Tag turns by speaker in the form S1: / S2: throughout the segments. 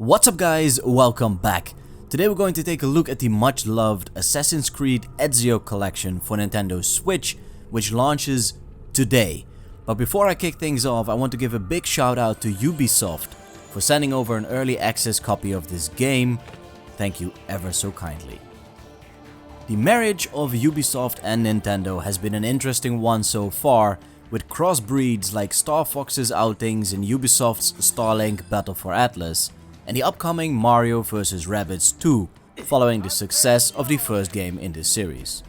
S1: What's up guys, welcome back. Today we're going to take a look at the much loved Assassin's Creed Ezio collection for Nintendo Switch, which launches today. But before I kick things off, I want to give a big shout out to Ubisoft for sending over an early access copy of this game. Thank you ever so kindly. The marriage of Ubisoft and Nintendo has been an interesting one so far, with crossbreeds like Star Fox's outings in Ubisoft's Starlink Battle for Atlas, and the upcoming Mario vs. Rabbids 2, following the success of the first game in this series.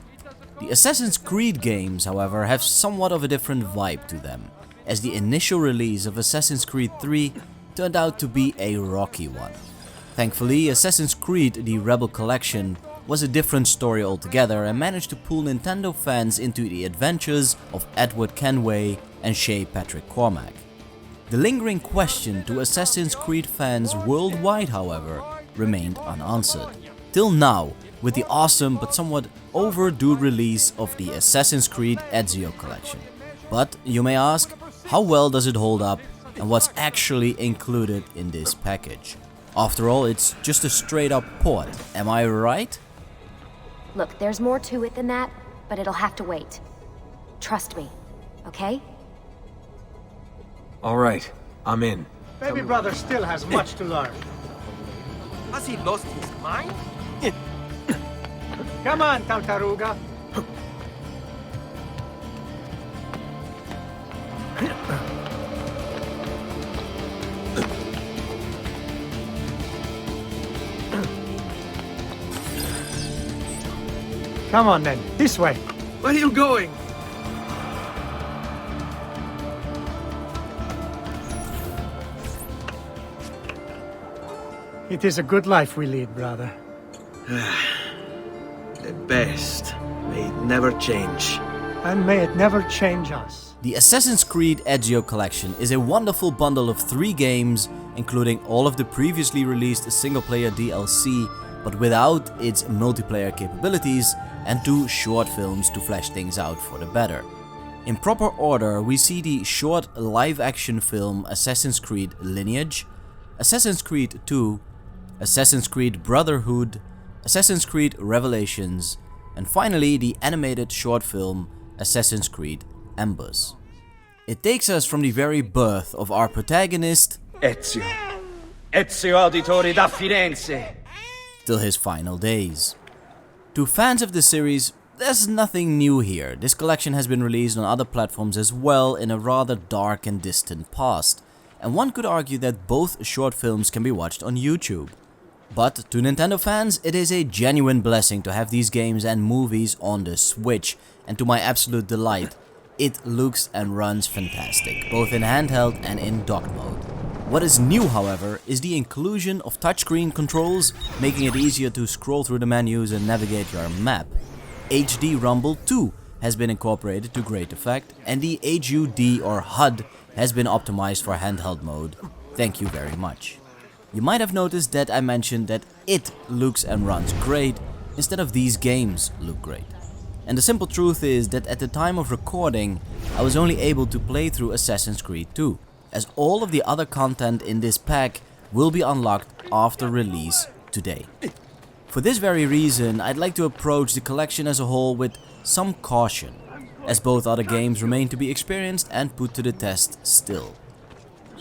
S1: The Assassin's Creed games, however, have somewhat of a different vibe to them, as the initial release of Assassin's Creed 3 turned out to be a rocky one. Thankfully, Assassin's Creed The Rebel Collection was a different story altogether and managed to pull Nintendo fans into the adventures of Edward Kenway and Shay Patrick Cormac. The lingering question to Assassin's Creed fans worldwide, however, remained unanswered. Till now, with the awesome but somewhat overdue release of the Assassin's Creed Ezio collection. But you may ask, how well does it hold up and what's actually included in this package? After all, it's just a straight up port, am I right?
S2: Look, there's more to it than that, but it'll have to wait. Trust me, okay?
S3: All right, I'm in.
S4: Baby brother still has much to learn.
S5: Has he lost his mind?
S4: Come on, Tartaruga. Come on then, this way.
S5: Where are you going?
S4: It is a good life we lead, brother.
S5: The best. May it never change.
S4: And may it never change us.
S1: The Assassin's Creed Ezio collection is a wonderful bundle of 3 games, including all of the previously released single-player DLC, but without its multiplayer capabilities, and 2 short films to flesh things out for the better. In proper order, we see the short live-action film Assassin's Creed Lineage, Assassin's Creed 2, Assassin's Creed Brotherhood, Assassin's Creed Revelations, and finally the animated short film Assassin's Creed Embers. It takes us from the very birth of our protagonist,
S5: Ezio Auditore da Firenze,
S1: till his final days. To fans of the series, there's nothing new here. This collection has been released on other platforms as well in a rather dark and distant past, and one could argue that both short films can be watched on YouTube. But to Nintendo fans, it is a genuine blessing to have these games and movies on the Switch, and to my absolute delight, it looks and runs fantastic, both in handheld and in dock mode. What is new, however, is the inclusion of touchscreen controls, making it easier to scroll through the menus and navigate your map. HD Rumble 2 has been incorporated to great effect, and the HUD or HUD has been optimized for handheld mode. Thank you very much. You might have noticed that I mentioned that it looks and runs great instead of these games look great. And the simple truth is that at the time of recording, I was only able to play through Assassin's Creed 2, as all of the other content in this pack will be unlocked after release today. For this very reason, I'd like to approach the collection as a whole with some caution, as both other games remain to be experienced and put to the test still.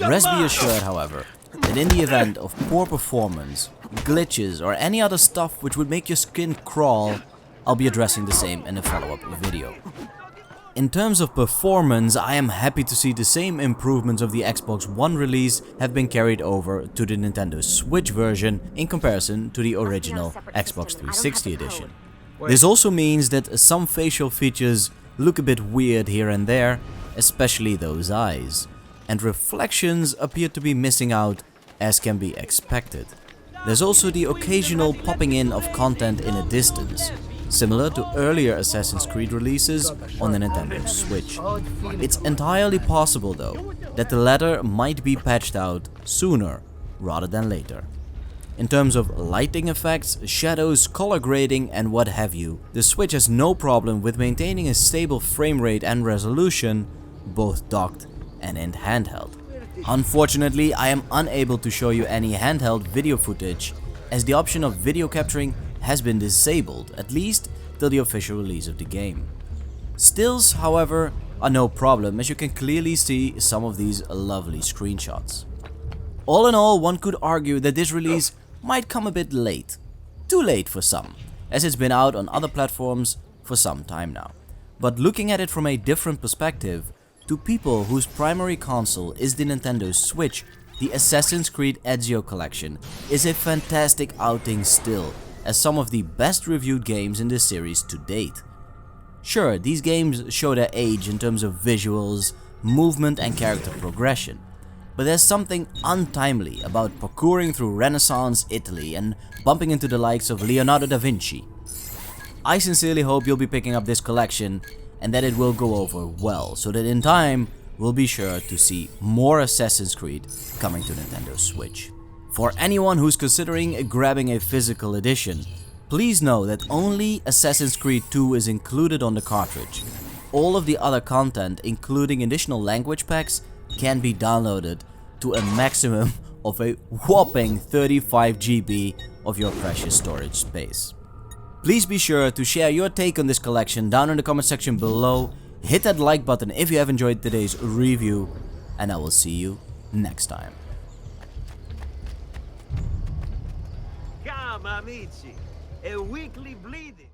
S1: Rest be assured, however, that in the event of poor performance, glitches or any other stuff which would make your skin crawl, I'll be addressing the same in a follow-up video. In terms of performance, I am happy to see the same improvements of the Xbox One release have been carried over to the Nintendo Switch version in comparison to the original Xbox 360 edition. This also means that some facial features look a bit weird here and there, especially those eyes, and reflections appear to be missing out, as can be expected. There's also the occasional popping in of content in a distance, similar to earlier Assassin's Creed releases on the Nintendo Switch. It's entirely possible though, that the latter might be patched out sooner rather than later. In terms of lighting effects, shadows, color grading and what have you, the Switch has no problem with maintaining a stable frame rate and resolution, both docked and in handheld. Unfortunately, I am unable to show you any handheld video footage, as the option of video capturing has been disabled, at least till the official release of the game. Stills, however, are no problem, as you can clearly see some of these lovely screenshots. All in all, one could argue that this release might come a bit late. Too late for some, as it's been out on other platforms for some time now. But looking at it from a different perspective, to people whose primary console is the Nintendo Switch, the Assassin's Creed Ezio collection is a fantastic outing still, as some of the best reviewed games in this series to date. Sure, these games show their age in terms of visuals, movement and character progression, but there's something untimely about parkouring through Renaissance Italy and bumping into the likes of Leonardo da Vinci. I sincerely hope you'll be picking up this collection and that it will go over well, so that in time we'll be sure to see more Assassin's Creed coming to Nintendo Switch. For anyone who's considering grabbing a physical edition, please know that only Assassin's Creed 2 is included on the cartridge. All of the other content, including additional language packs, can be downloaded to a maximum of a whopping 35 GB of your precious storage space. Please be sure to share your take on this collection down in the comment section below, hit that like button if you have enjoyed today's review, and I will see you next time.
S3: Come amici, a weekly bleeding.